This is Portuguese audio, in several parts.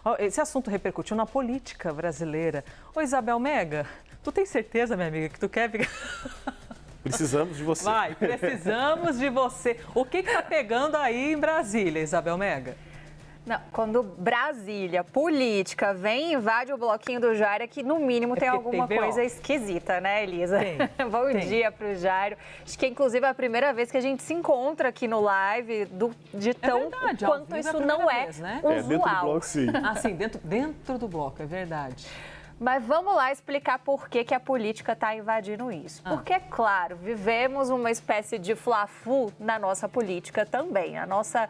Ó, esse assunto repercutiu na política brasileira. Ô, Isabel Mega, tu tem certeza, minha amiga, que tu quer ficar... Precisamos de você. Vai, precisamos de você. O que tá pegando aí em Brasília, Isabel Mega? Não, quando Brasília, política, vem e invade o bloquinho do Jairo, é que no mínimo tem alguma coisa esquisita, né, Elisa? Bom dia pro Jairo. Acho que é inclusive a primeira vez que a gente se encontra aqui no live, de tão verdade, quanto isso não é vez, né? usual. Dentro do bloco, sim. Ah, sim, dentro do bloco, é verdade. Mas vamos lá explicar por que a política está invadindo isso. Porque, é claro, vivemos uma espécie de fla-flu na nossa política também. A nossa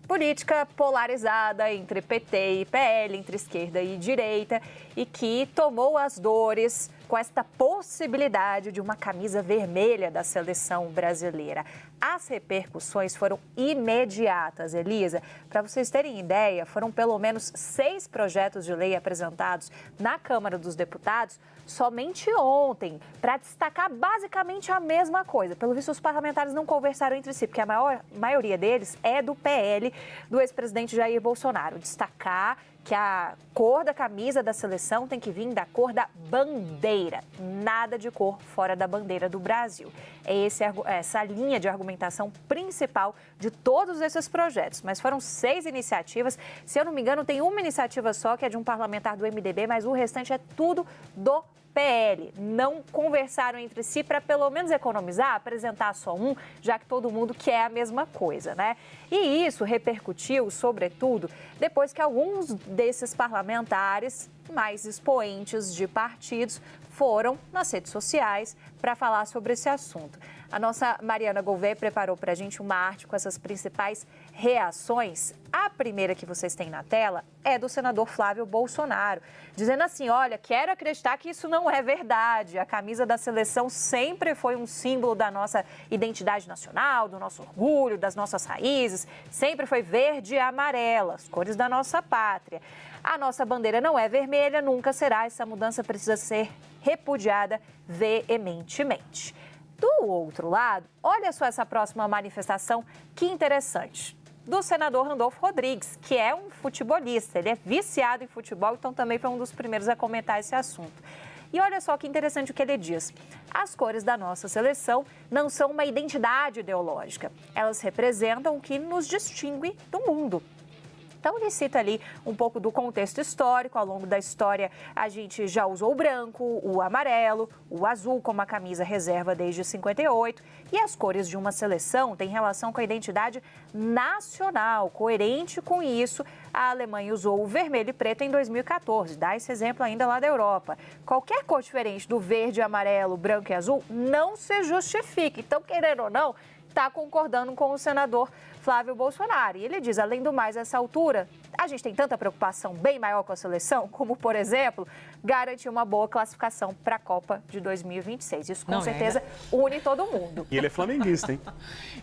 política polarizada entre PT e PL, entre esquerda e direita, e que tomou as dores com esta possibilidade de uma camisa vermelha da seleção brasileira. As repercussões foram imediatas, Elisa. Para vocês terem ideia, foram pelo menos 6 projetos de lei apresentados na Câmara dos Deputados somente ontem, para destacar basicamente a mesma coisa. Pelo visto, os parlamentares não conversaram entre si, porque a maioria deles é do PL, do ex-presidente Jair Bolsonaro. Destacar que a cor da camisa da seleção tem que vir da cor da bandeira, nada de cor fora da bandeira do Brasil. É essa linha de argumentação principal de todos esses projetos, mas foram 6 iniciativas. Se eu não me engano, tem uma iniciativa só, que é de um parlamentar do MDB, mas o restante é tudo do PL. Não conversaram entre si para pelo menos economizar, apresentar só um, já que todo mundo quer a mesma coisa, né? E isso repercutiu, sobretudo, depois que alguns desses parlamentares mais expoentes de partidos foram nas redes sociais para falar sobre esse assunto. A nossa Mariana Gouveia preparou para a gente uma arte com essas principais reações. A primeira que vocês têm na tela é do senador Flávio Bolsonaro, dizendo assim: olha, quero acreditar que isso não é verdade. A camisa da seleção sempre foi um símbolo da nossa identidade nacional, do nosso orgulho, das nossas raízes. Sempre foi verde e amarela, as cores da nossa pátria. A nossa bandeira não é vermelha, nunca será. Essa mudança precisa ser repudiada veementemente. Do outro lado, olha só essa próxima manifestação, que interessante, do senador Randolfo Rodrigues, que é um futebolista, ele é viciado em futebol, então também foi um dos primeiros a comentar esse assunto. E olha só que interessante o que ele diz. As cores da nossa seleção não são uma identidade ideológica, elas representam o que nos distingue do mundo. Então, ele cita ali um pouco do contexto histórico. Ao longo da história, a gente já usou o branco, o amarelo, o azul como a camisa reserva desde 58. E as cores de uma seleção têm relação com a identidade nacional. Coerente com isso, a Alemanha usou o vermelho e preto em 2014. Dá esse exemplo ainda lá da Europa. Qualquer cor diferente do verde, amarelo, branco e azul não se justifica. Então, querendo ou não, está concordando com o senador Flávio Bolsonaro. E ele diz, além do mais, a essa altura, a gente tem tanta preocupação bem maior com a seleção, como, por exemplo, garantir uma boa classificação para a Copa de 2026. Isso, com certeza, une todo mundo. E ele é flamenguista, hein?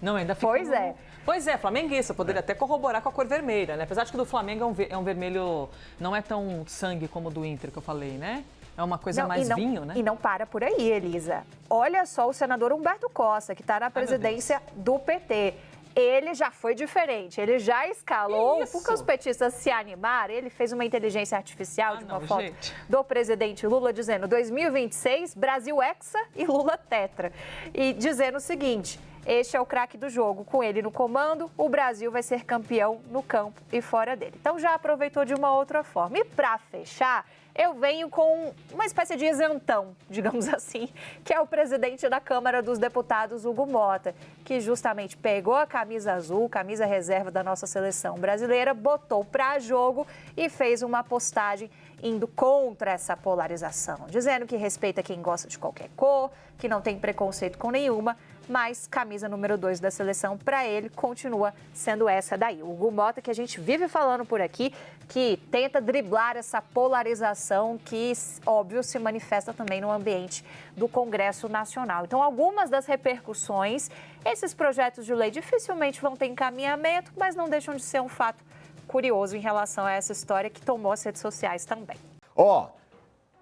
Não, ainda fica... Pois é. Pois é, flamenguista. Poderia até corroborar com a cor vermelha, né? Apesar de que o do Flamengo é um vermelho, não é tão sangue como o do Inter, que eu falei, né? É uma coisa mais vinho, né? E não para por aí, Elisa. Olha só o senador Humberto Costa, que está na presidência do PT. Ele já foi diferente, ele já escalou, porque os petistas se animaram, ele fez uma inteligência artificial de uma foto do presidente Lula, dizendo 2026, Brasil hexa e Lula tetra. E dizendo o seguinte, este é o craque do jogo, com ele no comando, o Brasil vai ser campeão no campo e fora dele. Então já aproveitou de uma outra forma. E para fechar, eu venho com uma espécie de isentão, digamos assim, que é o presidente da Câmara dos Deputados, Hugo Mota, que justamente pegou a camisa azul, camisa reserva da nossa seleção brasileira, botou para jogo e fez uma postagem indo contra essa polarização, dizendo que respeita quem gosta de qualquer cor, que não tem preconceito com nenhuma, mas camisa número 2 da seleção, para ele, continua sendo essa daí. O Hugo Mota, que a gente vive falando por aqui, que tenta driblar essa polarização que, óbvio, se manifesta também no ambiente do Congresso Nacional. Então, algumas das repercussões, esses projetos de lei dificilmente vão ter encaminhamento, mas não deixam de ser um fato curioso em relação a essa história que tomou as redes sociais também.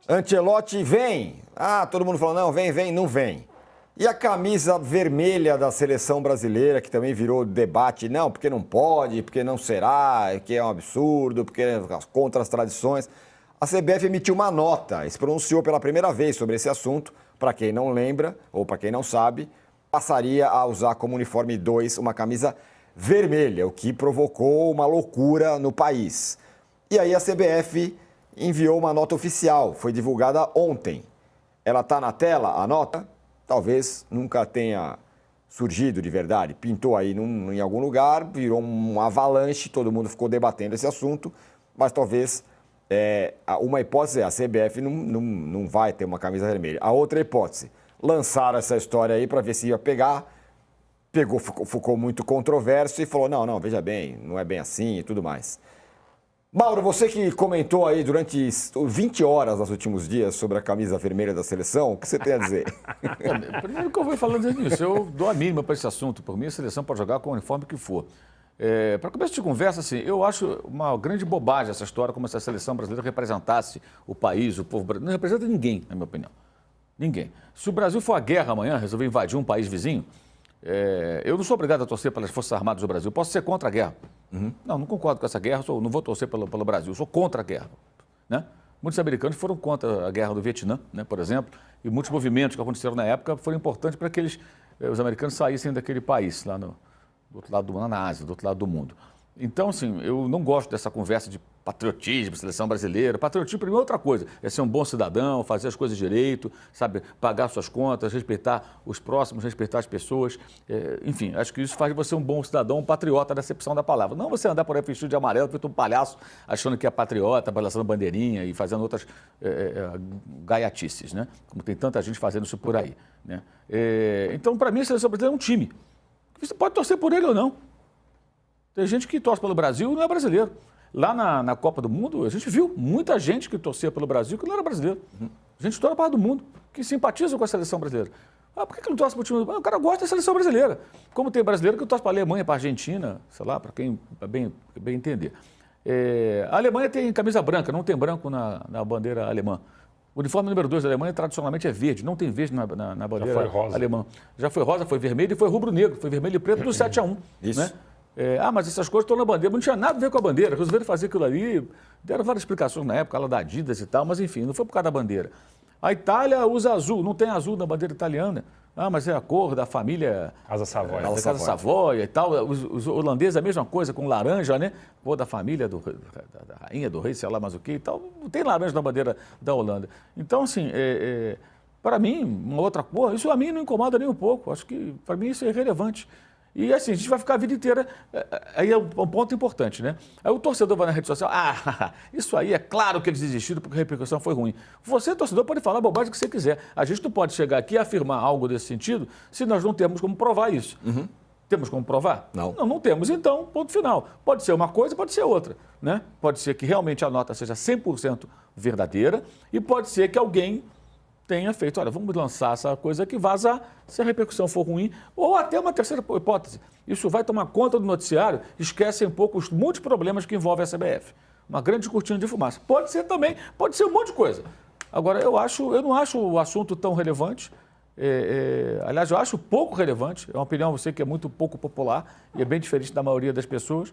Ancelotti vem. Todo mundo falou, não, vem, não vem. E a camisa vermelha da seleção brasileira, que também virou debate, não, porque não pode, porque não será, que é um absurdo, porque é contra as tradições. A CBF emitiu uma nota e se pronunciou pela primeira vez sobre esse assunto. Para quem não lembra, ou para quem não sabe, passaria a usar como uniforme 2 uma camisa vermelha, o que provocou uma loucura no país. E aí a CBF enviou uma nota oficial, foi divulgada ontem. Ela está na tela, a nota? Talvez nunca tenha surgido de verdade. Pintou aí em algum lugar, virou um avalanche, todo mundo ficou debatendo esse assunto, mas talvez uma hipótese é a CBF não vai ter uma camisa vermelha. A outra hipótese, lançaram essa história aí para ver se ia pegar, ficou muito controverso e falou, não, veja bem, não é bem assim e tudo mais. Mauro, você que comentou aí durante 20 horas nos últimos dias sobre a camisa vermelha da seleção, o que você tem a dizer? Bom, primeiro que eu vou falando nisso, eu dou a mínima para esse assunto. Por mim, a seleção pode jogar com o uniforme que for. Para começo de conversa, assim, eu acho uma grande bobagem essa história, como se a seleção brasileira representasse o país, o povo brasileiro. Não representa ninguém, na minha opinião. Ninguém. Se o Brasil for à guerra amanhã, resolver invadir um país vizinho, eu não sou obrigado a torcer pelas Forças Armadas do Brasil. Posso ser contra a guerra. Não concordo com essa guerra, não vou torcer pelo Brasil, sou contra a guerra. Né? Muitos americanos foram contra a guerra do Vietnã, né, por exemplo, e muitos movimentos que aconteceram na época foram importantes para que os americanos saíssem daquele país, lá do outro lado na Ásia, do outro lado do mundo. Então, assim, eu não gosto dessa conversa de patriotismo, seleção brasileira. Patriotismo, para mim, é outra coisa. É ser um bom cidadão, fazer as coisas direito, sabe, pagar suas contas, respeitar os próximos, respeitar as pessoas. Enfim, acho que isso faz de você um bom cidadão, um patriota na acepção da palavra. Não você andar por aí vestido de amarelo, feito um palhaço, achando que é patriota, balançando bandeirinha e fazendo outras gaiatices, né? Como tem tanta gente fazendo isso por aí, né? Então, para mim, a seleção brasileira é um time. Você pode torcer por ele ou não. Tem gente que torce pelo Brasil e não é brasileiro. Lá na Copa do Mundo, a gente viu muita gente que torcia pelo Brasil que não era brasileiro. Gente de toda parte do mundo que simpatiza com a seleção brasileira. Por que não torce para o time? O cara gosta da seleção brasileira. Como tem brasileiro que torce para a Alemanha, para a Argentina, sei lá, para quem bem entender. A Alemanha tem camisa branca, não tem branco na bandeira alemã. O uniforme número 2 da Alemanha tradicionalmente é verde, não tem verde na bandeira alemã. Já foi rosa, foi vermelho e foi rubro-negro, foi vermelho e preto do 7-1. Isso. Né? Mas essas coisas estão na bandeira, não tinha nada a ver com a bandeira, resolveram fazer aquilo ali, deram várias explicações na época, ela da Adidas e tal, mas enfim, não foi por causa da bandeira. A Itália usa azul, não tem azul na bandeira italiana, mas é a cor da família Casa Savoia. Casa Savoia e tal, os holandeses a mesma coisa, com laranja, né, cor da família da rainha, do rei, sei lá mais o que e tal, não tem laranja na bandeira da Holanda. Então, assim, para mim, uma outra cor, isso a mim não incomoda nem um pouco, acho que para mim isso é irrelevante. E assim, a gente vai ficar a vida inteira, aí é um ponto importante, né? Aí o torcedor vai na rede social, isso aí é claro que eles desistiram porque a repercussão foi ruim. Você, torcedor, pode falar a bobagem que você quiser. A gente não pode chegar aqui e afirmar algo desse sentido se nós não temos como provar isso. Temos como provar? Não temos. Então, ponto final. Pode ser uma coisa, pode ser outra, né? Pode ser que realmente a nota seja 100% verdadeira e pode ser que alguém tenha feito, olha, vamos lançar essa coisa aqui, vazar, se a repercussão for ruim, ou até uma terceira hipótese. Isso vai tomar conta do noticiário, esquece um pouco os muitos problemas que envolvem a CBF. Uma grande cortina de fumaça. Pode ser também, pode ser um monte de coisa. Agora, eu não acho o assunto tão relevante. Aliás, eu acho pouco relevante. É uma opinião, você que é muito pouco popular e é bem diferente da maioria das pessoas,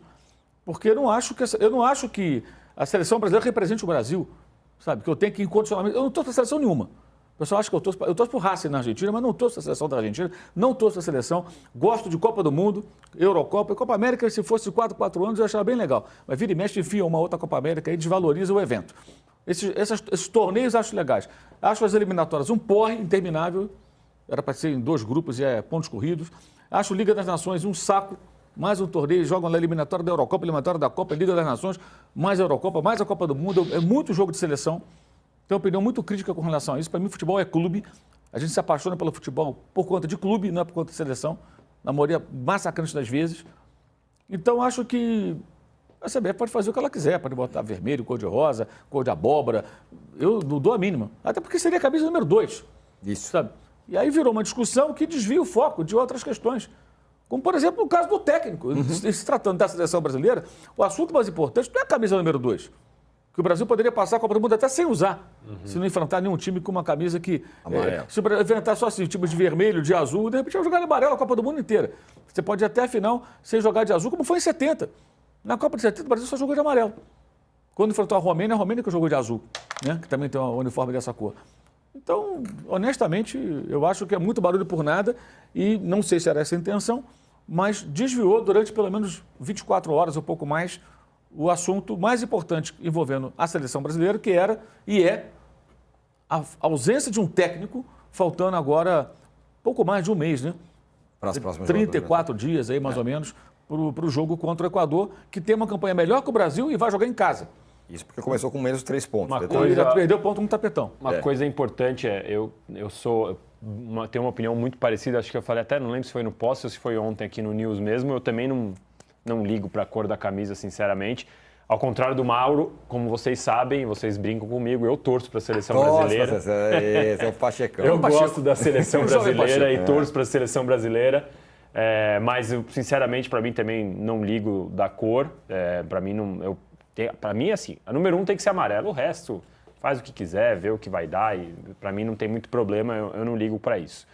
porque eu não acho que a seleção brasileira represente o Brasil, sabe? Que eu tenho que incondicionalmente. Eu não torço para seleção nenhuma. O pessoal acha que eu torço para o Racing na Argentina, mas não torço a seleção da Argentina, não torço a seleção. Gosto de Copa do Mundo, Eurocopa e Copa América, se fosse 4 anos, eu achava bem legal. Mas vira e mexe, enfia uma outra Copa América e desvaloriza o evento. Esses torneios eu acho legais. Acho as eliminatórias um porre interminável, era para ser em 2 grupos e pontos corridos. Acho Liga das Nações um saco, mais um torneio, jogam na eliminatória da Eurocopa, eliminatória da Copa, Liga das Nações, mais a Eurocopa, mais a Copa do Mundo, é muito jogo de seleção. Tenho uma opinião muito crítica com relação a isso. Para mim, futebol é clube. A gente se apaixona pelo futebol por conta de clube, não é por conta de seleção. Na maioria massacrante das vezes. Então, acho que a CBF pode fazer o que ela quiser. Pode botar vermelho, cor de rosa, cor de abóbora. Eu não dou a mínima. Até porque seria a camisa número 2. Isso. Sabe? E aí virou uma discussão que desvia o foco de outras questões. Como, por exemplo, o caso do técnico. Se tratando da seleção brasileira, o assunto mais importante não é a camisa número 2. que o Brasil poderia passar a Copa do Mundo até sem usar, se não enfrentar nenhum time com uma camisa que... se enfrentar só assim, tipos de vermelho, de azul, de repente vai jogar de amarelo a Copa do Mundo inteira. Você pode ir até a final sem jogar de azul, como foi em 70. Na Copa de 70, o Brasil só jogou de amarelo. Quando enfrentou a Romênia que jogou de azul, né? Que também tem um uniforme dessa cor. Então, honestamente, eu acho que é muito barulho por nada e não sei se era essa a intenção, mas desviou durante pelo menos 24 horas ou pouco mais o assunto mais importante envolvendo a seleção brasileira, que era e é a ausência de um técnico, faltando agora pouco mais de um mês, né? Para as próximas 34 dias aí, mais ou menos, para o jogo contra o Equador, que tem uma campanha melhor que o Brasil e vai jogar em casa. Isso porque começou com menos 3 pontos. Ele já perdeu ponto no tapetão. Uma coisa importante eu tenho uma opinião muito parecida, acho que eu falei até, não lembro se foi no post ou se foi ontem aqui no News mesmo, eu também não ligo para a cor da camisa, sinceramente. Ao contrário do Mauro, como vocês sabem, vocês brincam comigo, eu torço para a seleção brasileira. Esse é o Pachecão. Eu gosto da seleção brasileira e torço para a seleção brasileira. Mas, sinceramente, para mim também não ligo da cor. Para mim, assim, a número 1 tem que ser amarelo, o resto faz o que quiser, vê o que vai dar. E para mim não tem muito problema, eu não ligo para isso.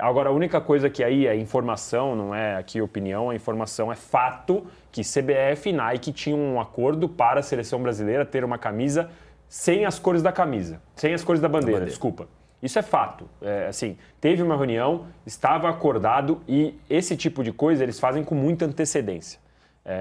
Agora, a única coisa que aí é informação, não é aqui opinião, a informação é fato que CBF e Nike tinham um acordo para a seleção brasileira ter uma camisa sem as cores da camisa, sem as cores da bandeira, desculpa. Isso é fato. Assim, teve uma reunião, estava acordado e esse tipo de coisa eles fazem com muita antecedência.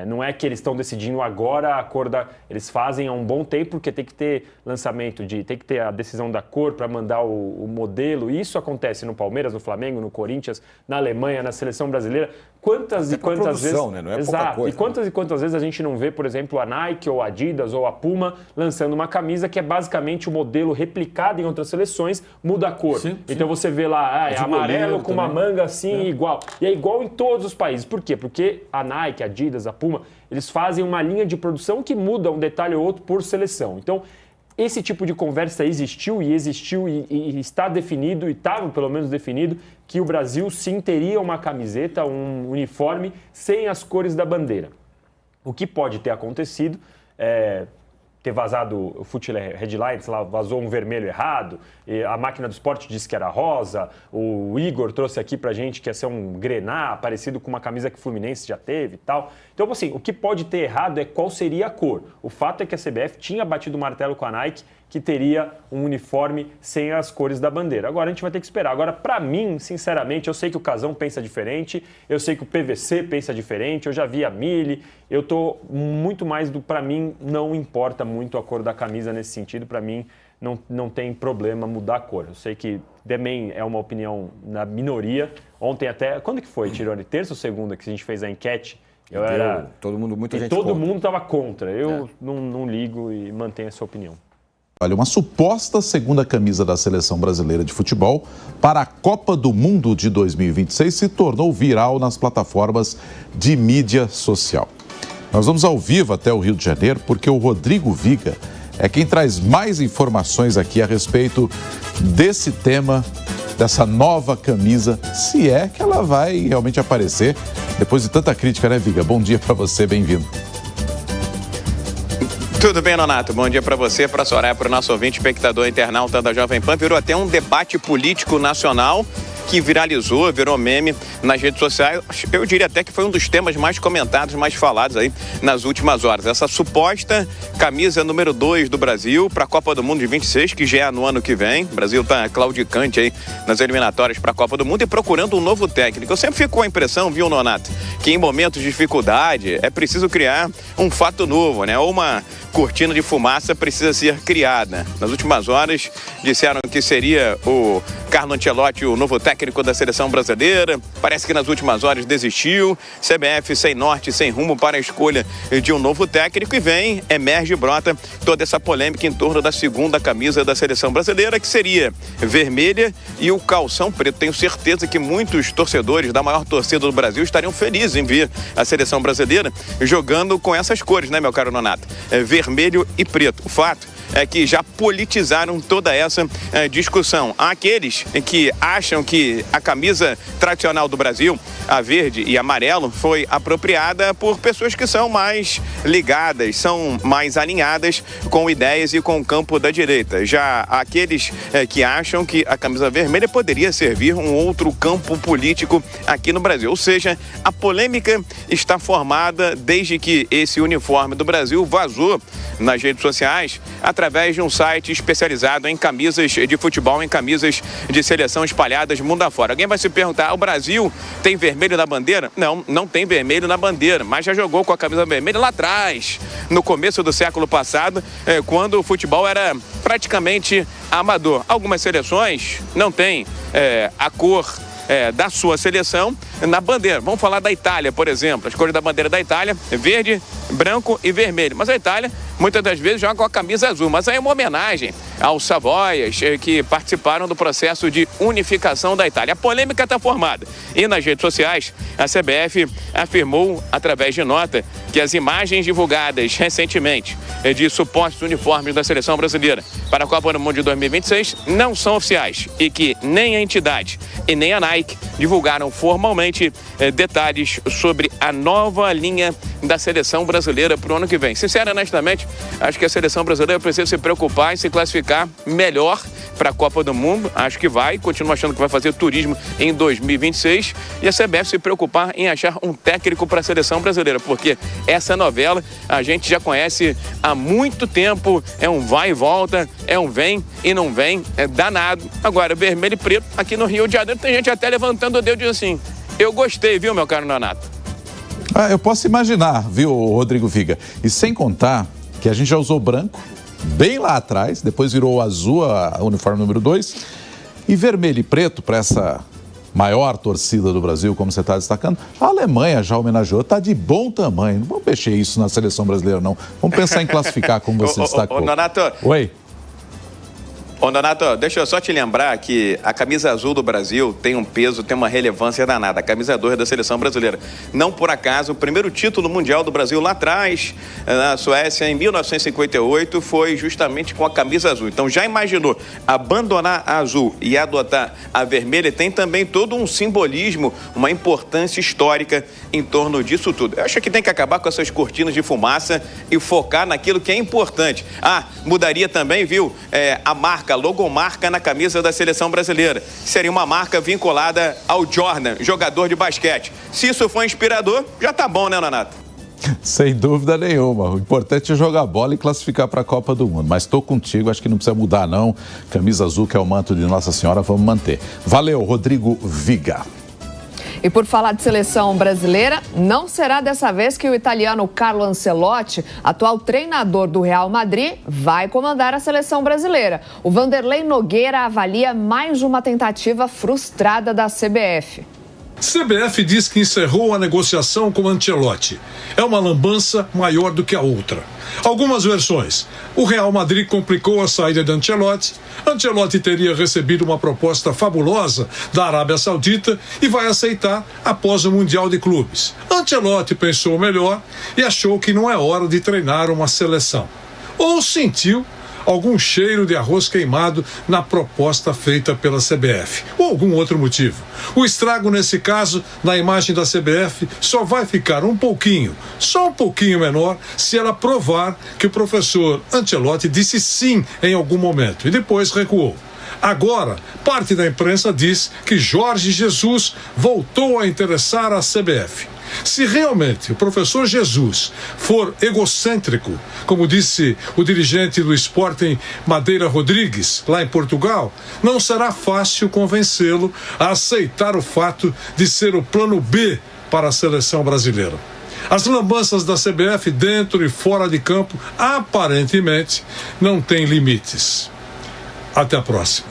Não é que eles estão decidindo agora a cor da... Eles fazem há um bom tempo, porque tem que ter lançamento, tem que ter a decisão da cor para mandar o modelo. Isso acontece no Palmeiras, no Flamengo, no Corinthians, na Alemanha, na seleção brasileira. Quantas e quantas vezes... Né? Não é pouca coisa, e quantas vezes a gente não vê, por exemplo, a Nike ou a Adidas ou a Puma lançando uma camisa que é basicamente o modelo replicado em outras seleções, muda a cor. Sim. Então você vê lá, é amarelo com uma manga assim, igual. E é igual em todos os países. Por quê? Porque a Nike, a Adidas, a Puma, eles fazem uma linha de produção que muda um detalhe ou outro por seleção. Então, esse tipo de conversa existiu e está definido, e estava pelo menos definido, que o Brasil sim teria uma camiseta, um uniforme sem as cores da bandeira. O que pode ter acontecido é ter vazado o Foot Headlines, lá vazou um vermelho errado, e a máquina do esporte disse que era rosa, o Igor trouxe aqui pra gente que ia ser um grená, parecido com uma camisa que o Fluminense já teve e tal. Então, assim, o que pode ter errado é qual seria a cor. O fato é que a CBF tinha batido o martelo com a Nike que teria um uniforme sem as cores da bandeira. Agora a gente vai ter que esperar. Agora, para mim, sinceramente, eu sei que o Casão pensa diferente, eu sei que o PVC pensa diferente, eu já vi a Mili, eu tô muito mais para mim, não importa muito a cor da camisa nesse sentido, para mim não tem problema mudar a cor. Eu sei que também é uma opinião na minoria. Ontem até, quando que foi, Tirone? Terça ou segunda que a gente fez a enquete? Todo mundo estava contra. Eu não ligo e mantenho essa opinião. Olha, uma suposta segunda camisa da seleção brasileira de futebol para a Copa do Mundo de 2026 se tornou viral nas plataformas de mídia social. Nós vamos ao vivo até o Rio de Janeiro porque o Rodrigo Viga é quem traz mais informações aqui a respeito desse tema, dessa nova camisa, se é que ela vai realmente aparecer depois de tanta crítica, né, Viga? Bom dia para você, bem-vindo. Tudo bem, Nonato? Bom dia para você, para a Soraya, para o nosso ouvinte, espectador internauta da Jovem Pan. Virou até um debate político nacional que viralizou, virou meme nas redes sociais. Eu diria até que foi um dos temas mais comentados, mais falados aí nas últimas horas. Essa suposta camisa número 2 do Brasil para a Copa do Mundo de 26, que já é no ano que vem. O Brasil está claudicante aí nas eliminatórias para a Copa do Mundo e procurando um novo técnico. Eu sempre fico com a impressão, viu, Nonato, que em momentos de dificuldade é preciso criar um fato novo, né? Ou uma cortina de fumaça precisa ser criada. Nas últimas horas disseram que seria o Carlo Ancelotti o novo técnico da seleção brasileira. Parece que nas últimas horas desistiu. CBF sem norte, sem rumo para a escolha de um novo técnico e emerge e brota toda essa polêmica em torno da segunda camisa da seleção brasileira, que seria vermelha e o calção preto. Tenho certeza que muitos torcedores da maior torcida do Brasil estariam felizes em ver a seleção brasileira jogando com essas cores, né, meu caro Nonato? Vermelho e preto. O fato que já politizaram toda essa discussão. Há aqueles que acham que a camisa tradicional do Brasil, a verde e amarelo, foi apropriada por pessoas que são mais ligadas, são mais alinhadas com ideias e com o campo da direita. Já aqueles que acham que a camisa vermelha poderia servir um outro campo político aqui no Brasil. Ou seja, a polêmica está formada desde que esse uniforme do Brasil vazou nas redes sociais através de um site especializado em camisas de futebol, em camisas de seleção espalhadas mundo afora. Alguém vai se perguntar, o Brasil tem vermelho na bandeira? Não, não tem vermelho na bandeira, mas já jogou com a camisa vermelha lá atrás, no começo do século passado, quando o futebol era praticamente amador. Algumas seleções não têm a cor da sua seleção na bandeira. Vamos falar da Itália, por exemplo. As cores da bandeira da Itália, verde, branco e vermelho. Mas a Itália, muitas das vezes, joga com a camisa azul. Mas aí é uma homenagem aos Savoias que participaram do processo de unificação da Itália. A polêmica está formada. E nas redes sociais, a CBF afirmou, através de nota, que as imagens divulgadas recentemente de supostos uniformes da seleção brasileira para a Copa do Mundo de 2026 não são oficiais e que nem a entidade e nem a Nike divulgaram formalmente detalhes sobre a nova linha da seleção brasileira para o ano que vem. Sinceramente, honestamente, acho que a seleção brasileira precisa se preocupar em se classificar melhor para a Copa do Mundo. Acho que vai, continuo achando que vai fazer turismo em 2026 e a CBF se preocupar em achar um técnico para a seleção brasileira, porque essa novela a gente já conhece há muito tempo, é um vai e volta, é um vem e não vem, é danado. Agora, vermelho e preto, aqui no Rio de Janeiro, tem gente até levantando o dedo e diz assim, eu gostei, viu, meu caro Nonato? Eu posso imaginar, viu, Rodrigo Viga? E sem contar que a gente já usou branco, bem lá atrás, depois virou azul, a uniforme número 2, e vermelho e preto para essa maior torcida do Brasil, como você está destacando. A Alemanha já homenageou, está de bom tamanho. Não vamos mexer isso na seleção brasileira, não. Vamos pensar em classificar, como você destacou. Nonato. Oi. Ô, Donato, deixa eu só te lembrar que a camisa azul do Brasil tem um peso, tem uma relevância danada. A camisa 2 da seleção brasileira. Não por acaso, o primeiro título mundial do Brasil lá atrás, na Suécia, em 1958, foi justamente com a camisa azul. Então, já imaginou abandonar a azul e adotar a vermelha? Tem também todo um simbolismo, uma importância histórica em torno disso tudo. Eu acho que tem que acabar com essas cortinas de fumaça e focar naquilo que é importante. Mudaria também, viu, a marca, a logomarca na camisa da seleção brasileira. Seria uma marca vinculada ao Jordan, jogador de basquete. Se isso for inspirador, já tá bom, né, Nonato? Sem dúvida nenhuma. O importante é jogar bola e classificar para a Copa do Mundo. Mas estou contigo, acho que não precisa mudar, não. Camisa azul, que é o manto de Nossa Senhora, vamos manter. Valeu, Rodrigo Viga. E por falar de seleção brasileira, não será dessa vez que o italiano Carlo Ancelotti, atual treinador do Real Madrid, vai comandar a seleção brasileira. O Vanderlei Nogueira avalia mais uma tentativa frustrada da CBF. CBF diz que encerrou a negociação com Ancelotti. É uma lambança maior do que a outra. Algumas versões. O Real Madrid complicou a saída de Ancelotti. Ancelotti teria recebido uma proposta fabulosa da Arábia Saudita e vai aceitar após o Mundial de Clubes. Ancelotti pensou melhor e achou que não é hora de treinar uma seleção. Ou sentiu algum cheiro de arroz queimado na proposta feita pela CBF, ou algum outro motivo. O estrago, nesse caso, na imagem da CBF, só vai ficar só um pouquinho menor, se ela provar que o professor Ancelotti disse sim em algum momento e depois recuou. Agora, parte da imprensa diz que Jorge Jesus voltou a interessar a CBF. Se realmente o professor Jesus for egocêntrico, como disse o dirigente do Sporting Madeira Rodrigues, lá em Portugal, não será fácil convencê-lo a aceitar o fato de ser o plano B para a seleção brasileira. As lambanças da CBF dentro e fora de campo, aparentemente, não têm limites. Até a próxima.